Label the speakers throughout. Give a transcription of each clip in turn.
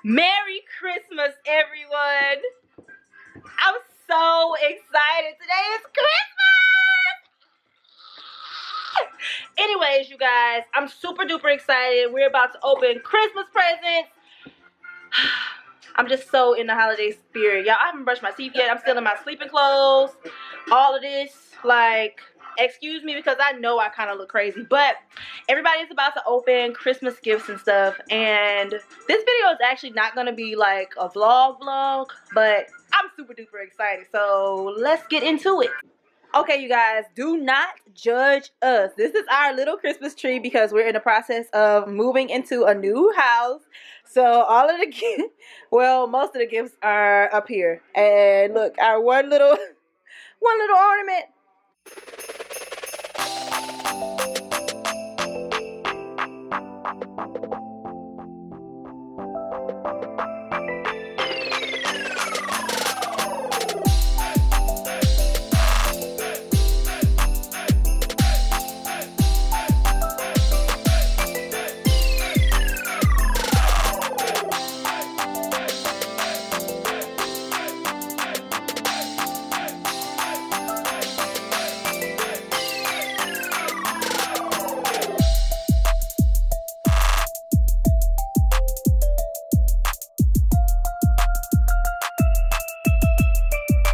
Speaker 1: Merry Christmas, everyone. I'm so excited. Today is Christmas. Anyways, you guys, I'm super duper excited. We're about to open Christmas presents. I'm just so in the holiday spirit. Y'all, I haven't brushed my teeth yet. I'm still in my sleeping clothes. All of this, like, excuse me because I know I kind of look crazy, but everybody's about to open Christmas gifts and stuff, and this video is actually not going to be like a vlog, but I'm super duper excited, so let's get into it. Okay, you guys, do not judge us. This is our little Christmas tree because we're in the process of moving into a new house. So all of the gifts, well, most of the gifts are up here. And look, our one little ornament.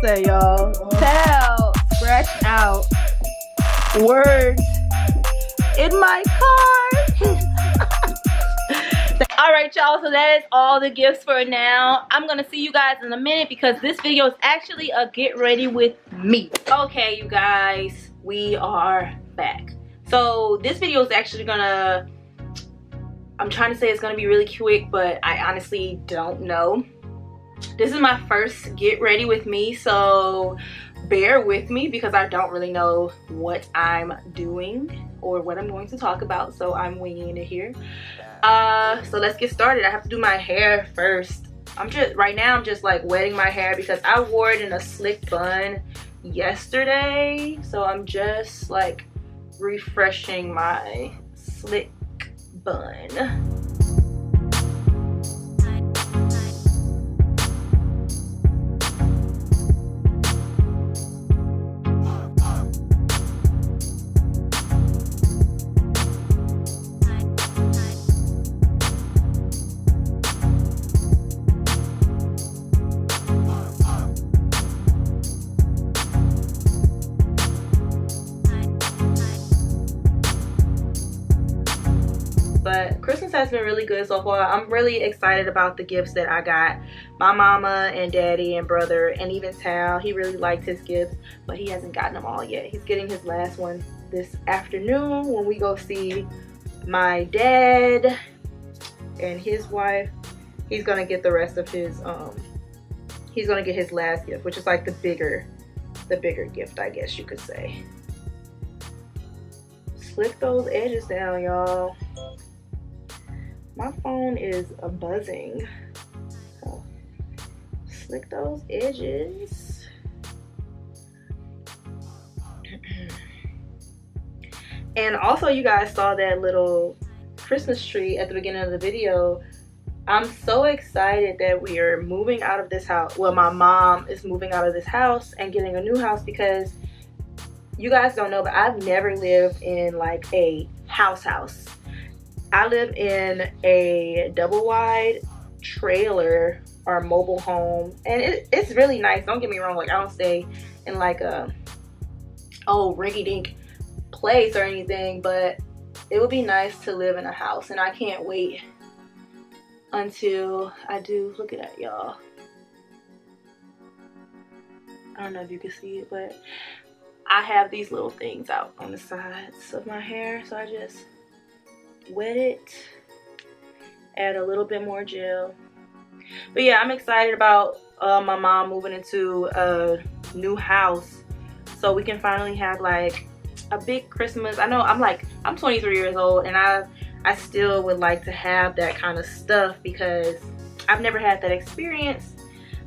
Speaker 1: Say y'all, tell, scratch out words in my card. All right, y'all, so that is all the gifts for now. I'm gonna see you guys in a minute because this video is actually a get ready with me. Okay, you guys, we are back. So this video is actually gonna, I'm trying to say it's gonna be really quick, but I honestly don't know. This is my first get ready with me, so bear with me because I don't really know what I'm doing or what I'm going to talk about, so I'm winging it here. So let's get started. I have to do my hair first. Right now I'm just like wetting my hair because I wore it in a slick bun yesterday, so I'm just like refreshing my slick bun. But Christmas has been really good so far. I'm really excited about the gifts that I got. My mama and daddy and brother and even Tal, he really liked his gifts, but he hasn't gotten them all yet. He's getting his last one this afternoon when we go see my dad and his wife. He's gonna get the rest of his he's gonna get his last gift, which is like the bigger gift, I guess you could say. Slick those edges down, y'all. My phone is buzzing. So slick those edges. And also, you guys saw that little Christmas tree at the beginning of the video. I'm so excited that we are moving out of this house. Well, my mom is moving out of this house and getting a new house because you guys don't know, but I've never lived in like a house. I live in a double wide trailer or mobile home, and it's really nice. Don't get me wrong, like I don't stay in like a rinky-dink place or anything, but it would be nice to live in a house, and I can't wait until I do. Look at that, y'all. I don't know if you can see it, but I have these little things out on the sides of my hair, so I just wet it, add a little bit more gel. But yeah, I'm excited about my mom moving into a new house so we can finally have like a big Christmas. I know I'm 23 years old, and I I still would like to have that kind of stuff because I've never had that experience.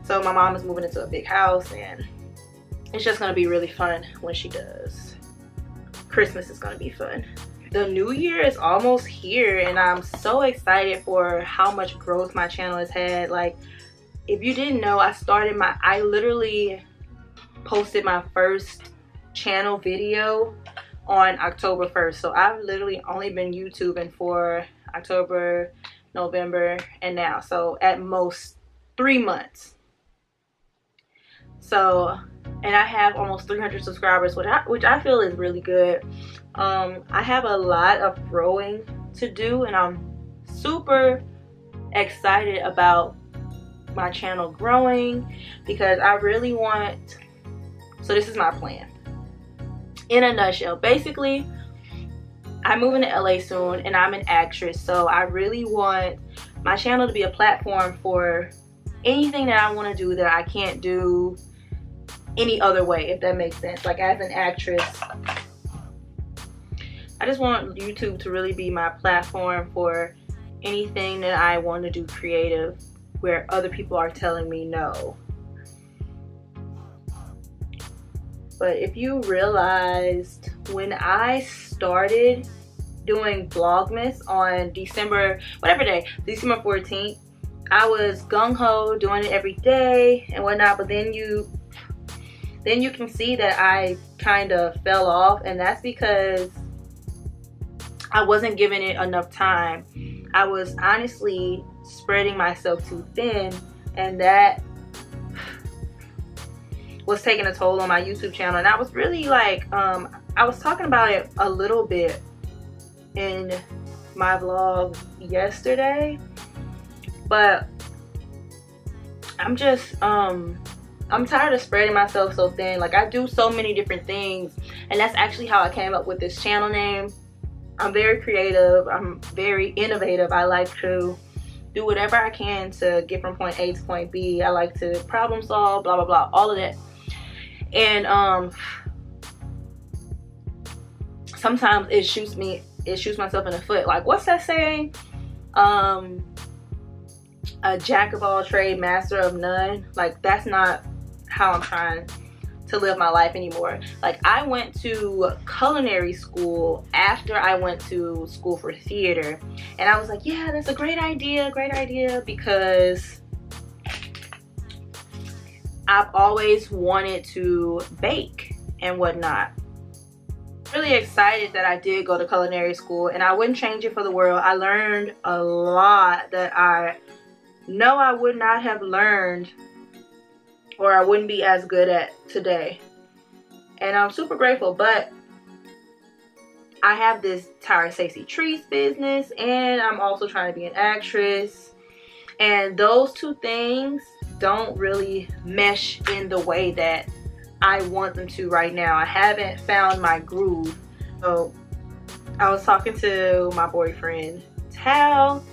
Speaker 1: So my mom is moving into a big house and it's just gonna be really fun when she does. Christmas is gonna be fun. The new year is almost here and I'm so excited for how much growth my channel has had. Like, if you didn't know, I literally posted my first channel video on October 1st. So I've literally only been YouTubing for October, November, and now. So at most 3 months. So, and I have almost 300 subscribers, which I feel is really good. I have a lot of growing to do and I'm super excited about my channel growing because I really want, so this is my plan in a nutshell. Basically, I'm moving to LA soon and I'm an actress, so I really want my channel to be a platform for anything that I want to do that I can't do any other way, if that makes sense. Like, as an actress, I just want YouTube to really be my platform for anything that I want to do creative where other people are telling me no. But if you realized, when I started doing Vlogmas on December 14th, I was gung-ho doing it every day and whatnot, but then you can see that I kind of fell off, and that's because I wasn't giving it enough time. I was honestly spreading myself too thin, and that was taking a toll on my YouTube channel. And I was really like, I was talking about it a little bit in my vlog yesterday, but I'm just I'm tired of spreading myself so thin. Like, I do so many different things, and that's actually how I came up with this channel name. I'm very creative, I'm very innovative. I like to do whatever I can to get from point A to point B. I like to problem solve, blah blah blah, all of that. And sometimes it shoots myself in the foot. Like, what's that saying? A jack of all trade, master of none. Like, that's not how I'm trying to live my life anymore. Like, I went to culinary school after I went to school for theater, and I was like, yeah, that's a great idea, because I've always wanted to bake and whatnot. Really excited that I did go to culinary school, and I wouldn't change it for the world. I learned a lot that I know I would not have learned, or I wouldn't be as good at today. And I'm super grateful. But I have this Tyra Treats business, and I'm also trying to be an actress, and those two things don't really mesh in the way that I want them to right now. I haven't found my groove. So I was talking to my boyfriend Tal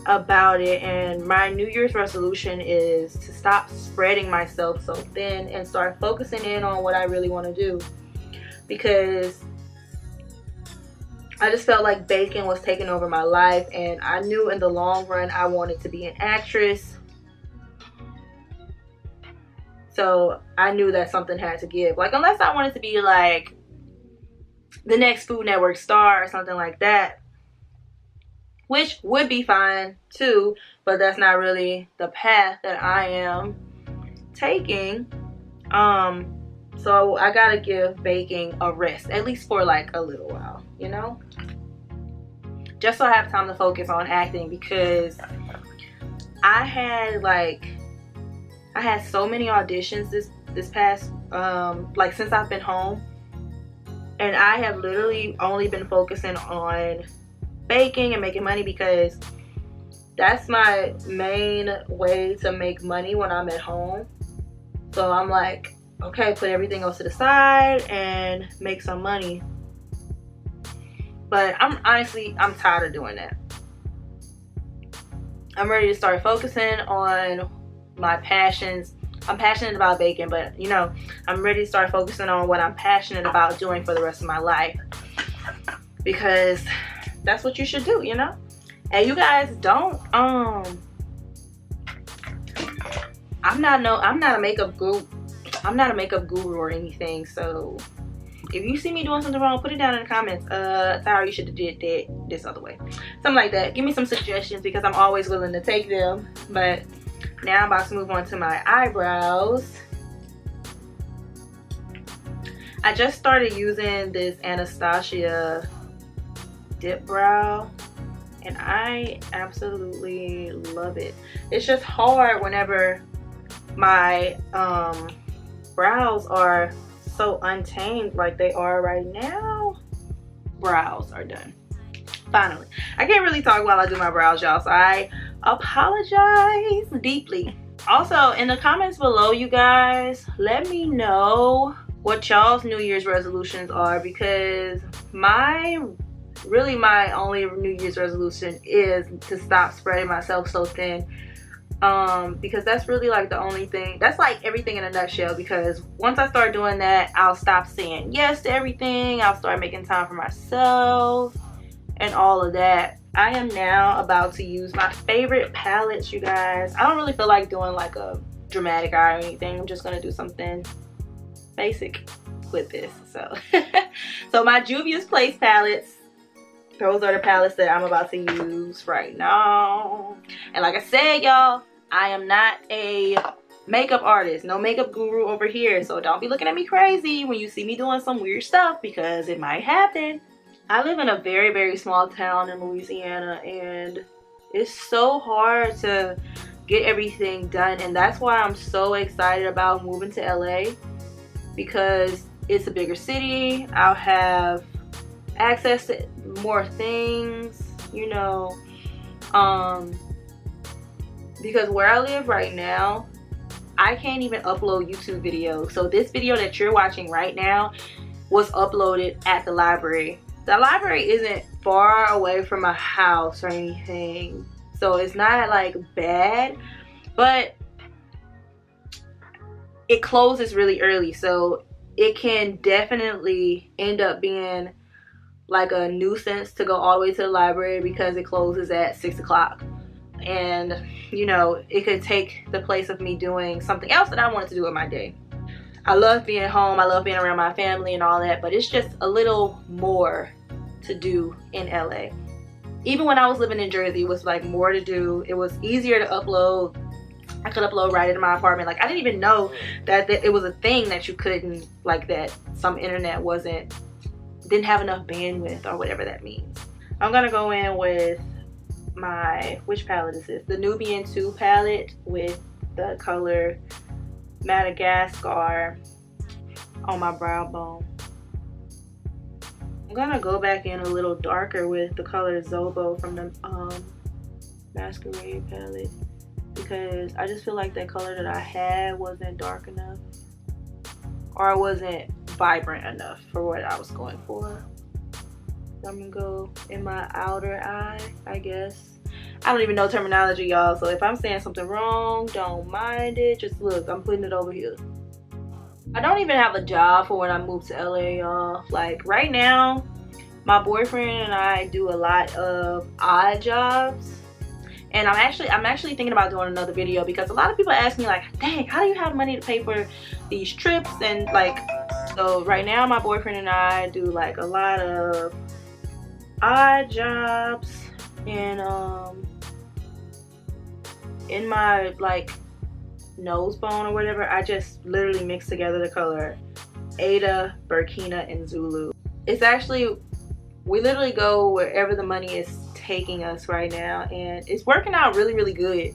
Speaker 1: about it, and my New Year's resolution is to stop spreading myself so thin and start focusing in on what I really want to do, because I just felt like baking was taking over my life, and I knew in the long run I wanted to be an actress. So I knew that something had to give. Like, unless I wanted to be like the next Food Network star or something like that, which would be fine too, but that's not really the path that I am taking. So I gotta give baking a rest, at least for like a little while, you know, just so I have time to focus on acting, because I had so many auditions this past like since I've been home, and I have literally only been focusing on baking and making money, because that's my main way to make money when I'm at home. So I'm like, okay, put everything else to the side and make some money. But I'm tired of doing that. I'm ready to start focusing on my passions. I'm passionate about baking, but you know, I'm ready to start focusing on what I'm passionate about doing for the rest of my life, because that's what you should do, you know. And you guys don't I'm not a makeup guru. I'm not a makeup guru or anything, so if you see me doing something wrong, put it down in the comments. Tyra, you should have did that this other way, something like that. Give me some suggestions, because I'm always willing to take them. But now I'm about to move on to my eyebrows. I just started using this Anastasia dip brow, and I absolutely love it. It's just hard whenever my brows are so untamed like they are right now. Brows are done finally. I can't really talk while I do my brows, y'all, so I apologize deeply. Also, in the comments below, you guys, let me know what y'all's New Year's resolutions are, because my only New Year's resolution is to stop spreading myself so thin. Because that's really like the only thing, that's like everything in a nutshell, because once I start doing that, I'll stop saying yes to everything. I'll start making time for myself and all of that. I am now about to use my favorite palettes, you guys. I don't really feel like doing like a dramatic eye or anything. I'm just gonna do something basic with this. So my Juvia's Place palettes, those are the palettes that I'm about to use right now. And like I said, y'all, I am not a makeup artist, no makeup guru over here, so don't be looking at me crazy when you see me doing some weird stuff, because it might happen. I live in a very, very small town in Louisiana, and it's so hard to get everything done, and that's why I'm so excited about moving to LA, because it's a bigger city. I'll have access to more things, you know, because where I live right now, I can't even upload YouTube videos. So this video that you're watching right now was uploaded at the library. The library isn't far away from my house or anything, so it's not like bad, but it closes really early, so it can definitely end up being like a nuisance to go all the way to the library, because it closes at 6 o'clock. And you know, it could take the place of me doing something else that I wanted to do in my day. I love being home, I love being around my family and all that, but it's just a little more to do in LA. Even when I was living in Jersey, it was like more to do. It was easier to upload. I could upload right into my apartment. Like, I didn't even know that it was a thing that you couldn't, like, that some internet didn't have enough bandwidth or whatever that means. I'm gonna go in with my, which palette is this? The Nubian 2 palette with the color Madagascar on my brow bone. I'm gonna go back in a little darker with the color Zobo from the Masquerade palette, because I just feel like that color that I had wasn't dark enough, or it wasn't vibrant enough for what I was going for. So I'm gonna go in my outer eye, I guess. I don't even know terminology, y'all, so if I'm saying something wrong, don't mind it. Just look, I'm putting it over here. I don't even have a job for when I move to LA, y'all. Like, right now, my boyfriend and I do a lot of odd jobs. And I'm actually thinking about doing another video, because a lot of people ask me, like, dang, how do you have money to pay for these trips? And like, so right now my boyfriend and I do like a lot of odd jobs. And in my like nose bone or whatever, I just literally mix together the color Ada, Burkina, and Zulu. It's actually, we literally go wherever the money is taking us right now, and it's working out really, really good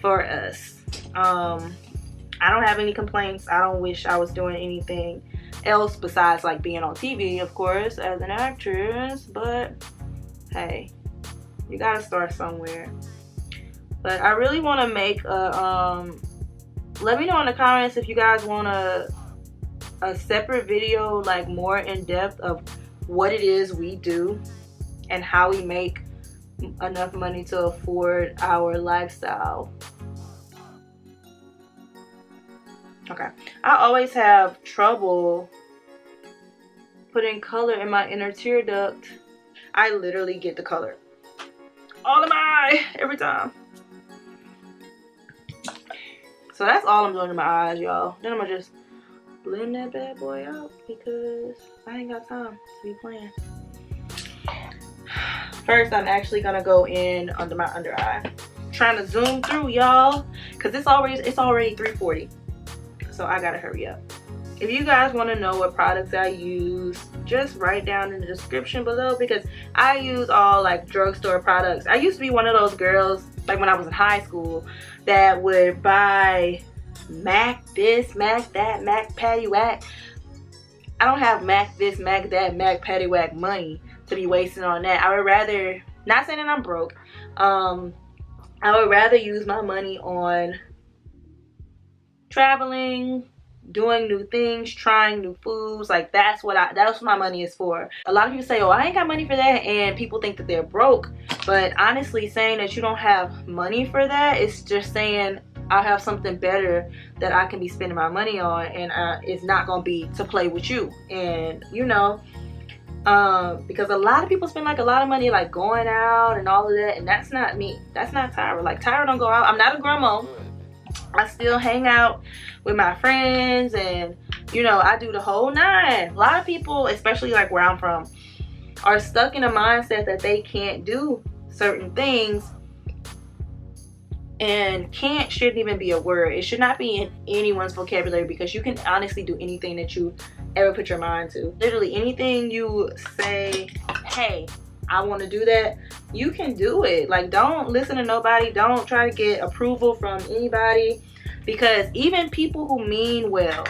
Speaker 1: for us. I don't have any complaints. I don't wish I was doing anything else besides like being on TV, of course, as an actress, but hey, you gotta start somewhere. But I really want to make a let me know in the comments if you guys want a separate video, like more in depth of what it is we do and how we make enough money to afford our lifestyle. Okay, I always have trouble putting color in my inner tear duct. I literally get the color all in my eye every time. So that's all I'm doing to my eyes, y'all. Then I'm gonna just blend that bad boy out because I ain't got time to be playing. First, I'm actually gonna go in under my under eye. Trying to zoom through, y'all, because it's already 3:40. So I gotta hurry up. If you guys want to know what products I use, just write down in the description below, because I use all like drugstore products. I used to be one of those girls, like when I was in high school, that would buy MAC this, MAC that, MAC patty whack. I don't have MAC this, MAC that, MAC patty whack money to be wasting on that. I would rather, not saying that I'm broke, I would rather use my money on traveling, doing new things, trying new foods. Like that's what my money is for. A lot of people say, oh, I ain't got money for that, and people think that they're broke. But honestly, saying that you don't have money for that is just saying I have something better that I can be spending my money on, and it's not gonna be to play with you. And you know, because a lot of people spend like a lot of money like going out and all of that, and that's not me. That's not Tyra. Like Tyra don't go out. I'm not a grandma. I still hang out with my friends, and you know, I do the whole nine. A lot of people, especially like where I'm from, are stuck in a mindset that they can't do certain things. And can't shouldn't even be a word. It should not be in anyone's vocabulary, because you can honestly do anything that you ever put your mind to. Literally anything you say, hey, I want to do that, you can do it. Like, don't listen to nobody. Don't try to get approval from anybody, because even people who mean well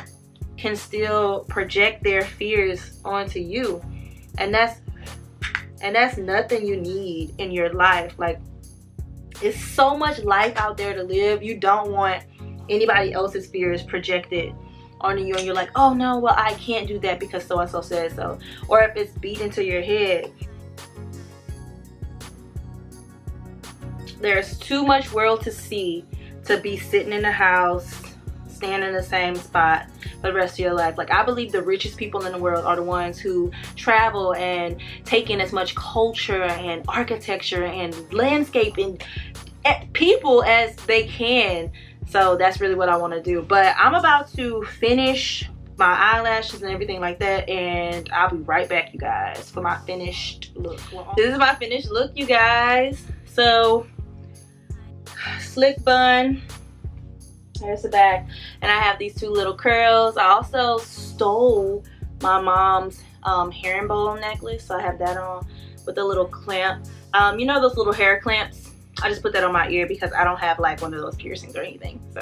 Speaker 1: can still project their fears onto you, and that's nothing you need in your life. Like, it's so much life out there to live. You don't want anybody else's fears projected onto you, and you're like, oh no, well I can't do that because so and so said so. Or if it's beat into your head. There's too much world to see to be sitting in the house, standing in the same spot for the rest of your life. Like, I believe the richest people in the world are the ones who travel and take in as much culture and architecture and landscape and people as they can. So that's really what I want to do. But I'm about to finish my eyelashes and everything like that, and I'll be right back, you guys, for my finished look. This is my finished look, you guys. So slick bun, there's the back, and I have these two little curls. I also stole my mom's herringbone necklace, so I have that on with a little clamp. You know those little hair clamps? I just put that on my ear because I don't have like one of those piercings or anything. So,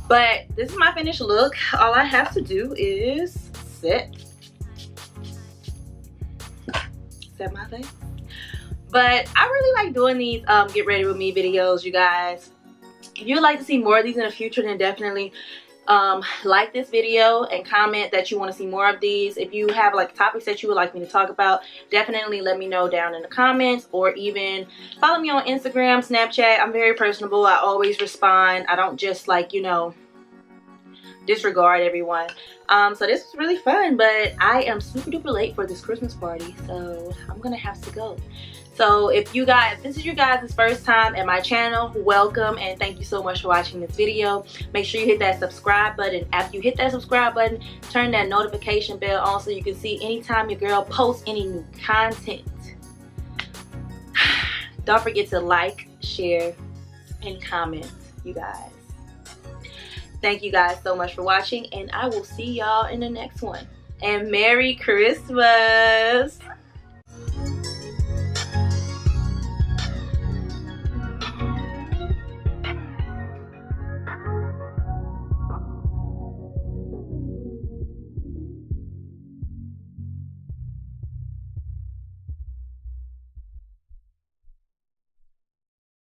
Speaker 1: but this is my finished look. All I have to do is set my face. But I really like doing these get ready with me videos, you guys. If you would like to see more of these in the future, then definitely like this video and comment that you want to see more of these. If you have like topics that you would like me to talk about, definitely let me know down in the comments, or even follow me on Instagram, Snapchat. I'm very personable. I always respond. I don't just, like, you know, disregard everyone. So this was really fun, but I am super duper late for this Christmas party, so I'm gonna have to go. So if this is your guys' first time at my channel, welcome, and thank you so much for watching this video. Make sure you hit that subscribe button. After you hit that subscribe button, turn that notification bell on so you can see anytime your girl posts any new content. Don't forget to like, share, and comment, you guys. Thank you guys so much for watching, and I will see y'all in the next one. And Merry Christmas!